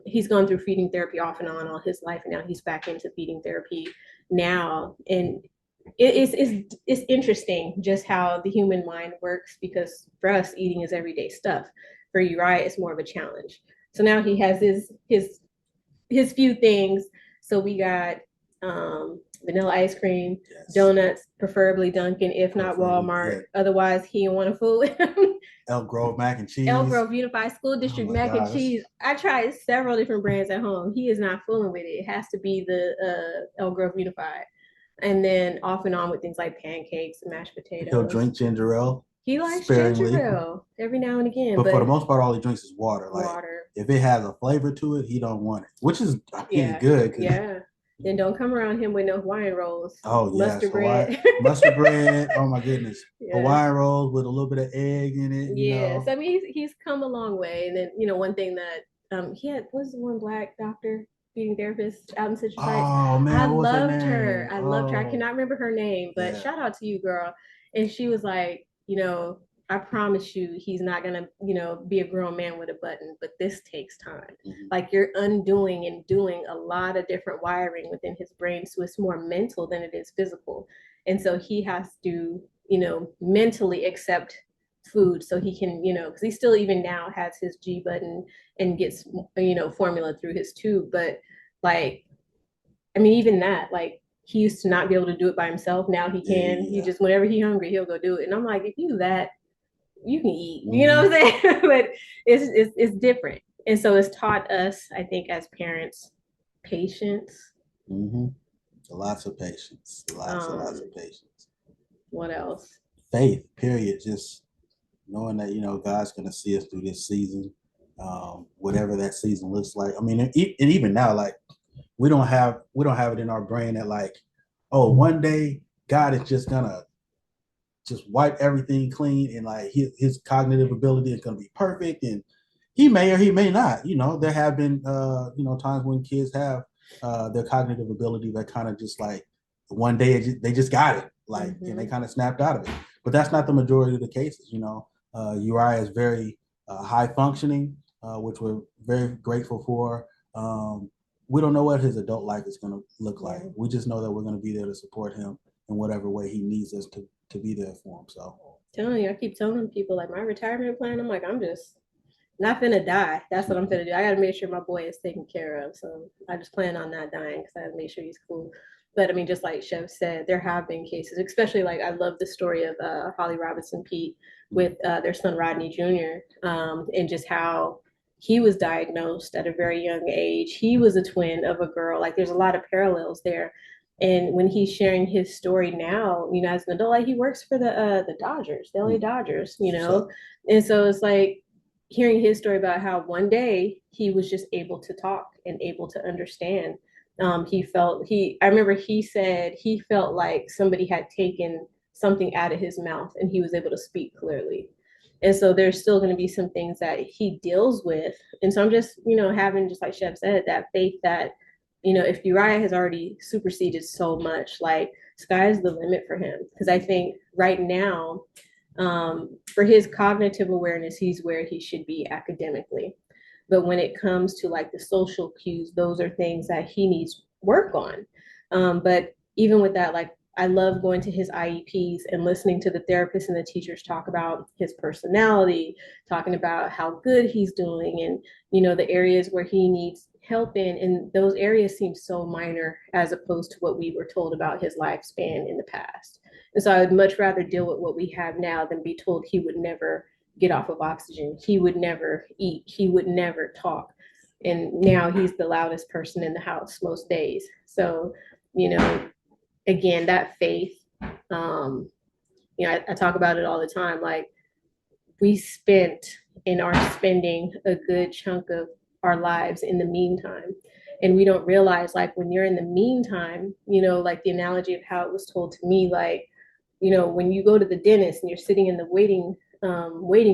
He's gone through feeding therapy off and on all his life, and now he's back into feeding therapy now. And it's interesting just how the human mind works, because for us, eating is everyday stuff. For Uriah, it's more of a challenge. So now he has his few things. So we got vanilla ice cream, donuts, preferably Dunkin', if not Walmart. Yeah. Otherwise, he don't want to fool with him. Elk Grove mac and cheese. Elk Grove Unified School District mac and cheese. I tried several different brands at home. He is not fooling with it. It has to be the Elk Grove Unified. And then off and on with things like pancakes and mashed potatoes. He'll drink ginger ale. He likes ginger ale every now and again. But for the most part, all he drinks is water. Like, water. If it has a flavor to it, he don't want it, which is good. Yeah. Then don't come around him with no Hawaiian rolls. Oh, yeah. Mustard bread. Mustard bread. Oh, my goodness. Yeah. Hawaiian rolls with a little bit of egg in it. Yes. I mean, he's come a long way. And then, one thing that he had, was one Black doctor, feeding therapist out in Citrus Heights. Oh, man. I loved her. I loved her. I cannot remember her name, but shout out to you, girl. And she was like, I promise you, he's not going to, be a grown man with a button, but this takes time. Mm-hmm. Like, you're undoing and doing a lot of different wiring within his brain. So it's more mental than it is physical. And so he has to, mentally accept food so he can, because he still even now has his G button and gets, formula through his tube. But like, I mean, even that, like, he used to not be able to do it by himself. Now he can. Yeah. He just, whenever he's hungry, he'll go do it. And I'm like, if you that, you can eat, you know what I'm saying? But it's different. And so it's taught us, I think, as parents, patience. Mm-hmm. Lots of patience. Lots of patience. What else? Faith, period. Just knowing that, God's going to see us through this season, whatever that season looks like. I mean, and even now, like, we don't have it in our brain that, like, oh, one day God is just going to just wipe everything clean, and like his cognitive ability is going to be perfect, and he may or he may not. There have been times when kids have their cognitive ability that kind of just like one day they just got it, like, and they kind of snapped out of it. But that's not the majority of the cases. Uriah is very high functioning, which we're very grateful for. We don't know what his adult life is going to look like. We just know that we're going to be there to support him in whatever way he needs us to be there for him. So I keep telling people, like, my retirement plan, I'm like, I'm just not finna die. That's what I'm finna do. I gotta make sure my boy is taken care of. So I just plan on not dying because I gotta make sure he's cool. But I mean, just like Chev said, there have been cases, especially, like, I love the story of Holly Robinson Peete with their son Rodney Jr. And just how he was diagnosed at a very young age. He was a twin of a girl. Like, there's a lot of parallels there. And when he's sharing his story now, as an adult, like, he works for the Dodgers, the LA Dodgers, And so it's like hearing his story about how one day he was just able to talk and able to understand. I remember he said he felt like somebody had taken something out of his mouth and he was able to speak clearly. And so there's still going to be some things that he deals with. And so I'm just, having, just like Chev said, that faith that, if Uriah has already superseded so much, like, sky's the limit for him. Because I think right now, for his cognitive awareness, he's where he should be academically. But when it comes to, like, the social cues, those are things that he needs work on. But even with that, like, I love going to his IEPs and listening to the therapists and the teachers talk about his personality, talking about how good he's doing, and, the areas where he needs help in. And those areas seem so minor as opposed to what we were told about his lifespan in the past. And so I would much rather deal with what we have now than be told he would never get off of oxygen, he would never eat, he would never talk. And now he's the loudest person in the house most days. So, again, that faith, I talk about it all the time. Like, we spent and are spending a good chunk of our lives in the meantime. And we don't realize, like, when you're in the meantime, like the analogy of how it was told to me, like, when you go to the dentist and you're sitting in the waiting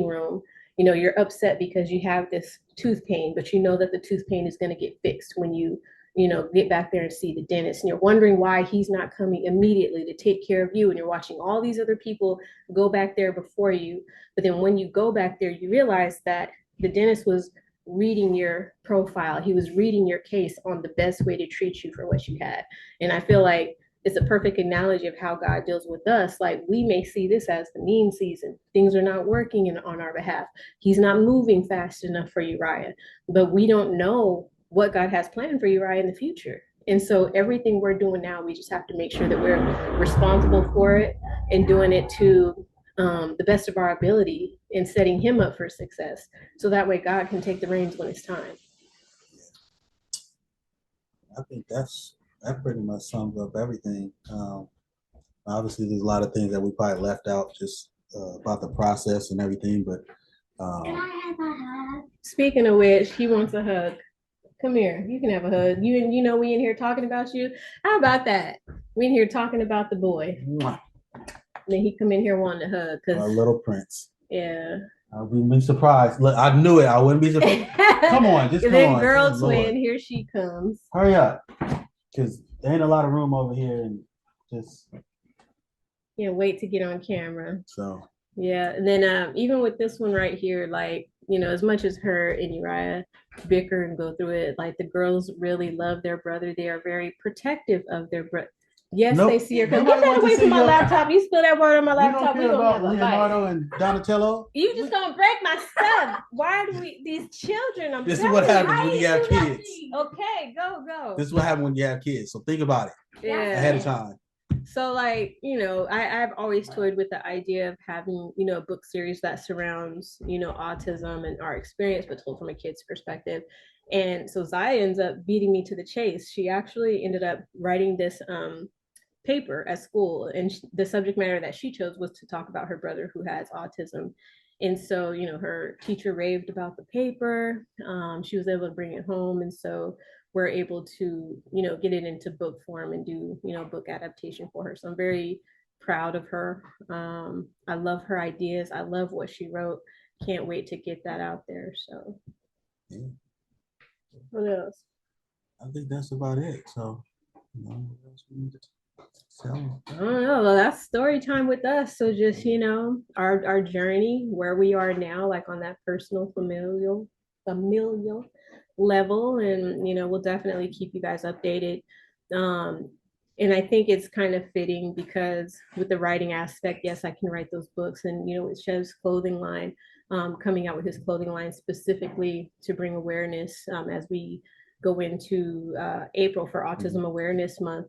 room, you're upset because you have this tooth pain, but you know that the tooth pain is going to get fixed when you get back there and see the dentist, and you're wondering why he's not coming immediately to take care of you, and you're watching all these other people go back there before you. But then when you go back there, you realize that the dentist was reading your profile. He was reading your case on the best way to treat you for what you had. And I feel like it's a perfect analogy of how God deals with us. Like, we may see this as the mean season. Things are not working on our behalf. He's not moving fast enough for Uriah, but we don't know what God has planned for Uriah in the future. And so everything we're doing now, we just have to make sure that we're responsible for it and doing it to the best of our ability and setting him up for success. So that way God can take the reins when it's time. I think that pretty much sums up everything. Obviously, there's a lot of things that we probably left out just about the process and everything, but Can I have a hug? Speaking of which, he wants a hug. Come here, you can have a hug. We in here talking about you. How about that? We in here talking about the boy. Mwah. And then he come in here wanting to hug because Our little prince. Yeah. I wouldn't be surprised. Look, I knew it. I wouldn't be surprised. Come on, just come on. Girl Good twin, Lord. here she comes. Hurry up, because there ain't a lot of room over here, and just Wait to get on camera. so. Yeah, and then even with this one right here, like, as much as her and Uriah bicker and go through it, like, the girls really love their brother. They are very protective of their brother. Yes, Nope. they see her. Get Nobody that wants to away see from my your- laptop. You spill that word on my You laptop, don't we care gonna about have a fight. Leonardo and Donatello? You just gonna break my stuff. Why do these children? This is what happens when you you have kids. Okay, go. This is what happens when you have kids. So think about it ahead of time. So, like, I've always toyed with the idea of having, a book series that surrounds, autism and our experience, but told from a kid's perspective. And so Zaya ends up beating me to the chase. She actually ended up writing this paper at school, and the subject matter that she chose was to talk about her brother who has autism. And so, her teacher raved about the paper. She was able to bring it home. And so we're able to, get it into book form and do, book adaptation for her. So I'm very proud of her. I love her ideas. I love what she wrote. Can't wait to get that out there. So Yeah. What else? I think that's about it. So, what else we need to tell? I don't know. Well, that's story time with us. So just, our journey, where we are now, like on that personal, familial level. And, we'll definitely keep you guys updated. And I think it's kind of fitting because with the writing aspect, yes, I can write those books. And, with Chev's clothing line, coming out with his clothing line specifically to bring awareness as we go into April for Autism Awareness Month.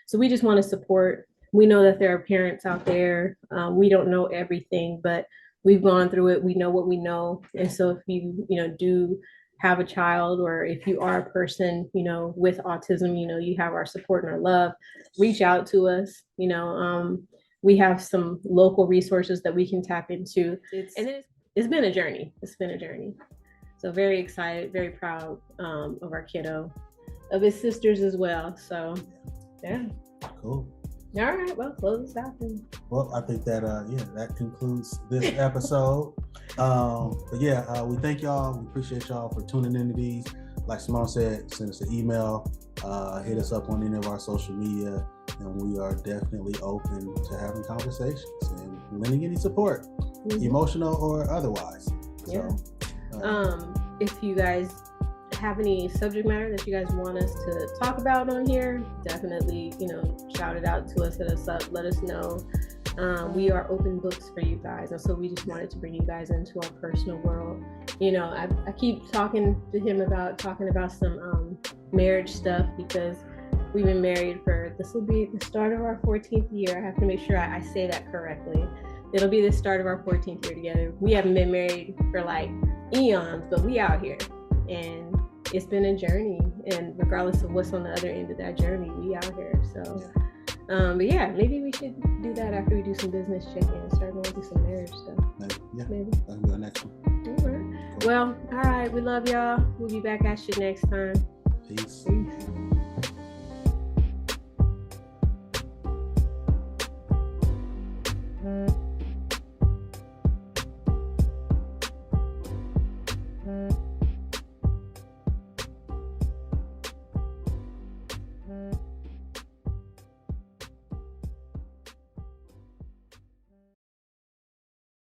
So we just want to support. We know that there are parents out there. We don't know everything, but we've gone through it. We know what we know. And so if you, do have a child, or if you are a person, with autism, you have our support and our love, reach out to us. We have some local resources that we can tap into. It's been a journey. So very excited, very proud of our kiddo, of his sisters as well. So, yeah. Cool. All right. Well, close this out then. Well, I think that that concludes this episode. But yeah, we thank y'all. We appreciate y'all for tuning into these. Like Samone said, send us an email, hit us up on any of our social media, and we are definitely open to having conversations and lending any support, emotional or otherwise. Yeah. So, if you guys have any subject matter that you guys want us to talk about on here, definitely, shout it out to us, hit us up, let us know. We are open books for you guys. And so we just wanted to bring you guys into our personal world. I keep talking to him about some marriage stuff, because we've been married this will be the start of our 14th year. I have to make sure I say that correctly. It'll be the start of our 14th year together. We haven't been married for like eons, but we out here. And it's been a journey. And regardless of what's on the other end of that journey, we out here. So, but yeah, maybe we should do that after we do some business check-in and start going through some marriage stuff. Maybe. That'll be the next one. All right. Well, all right. We love y'all. We'll be back at you next time. Peace. Peace.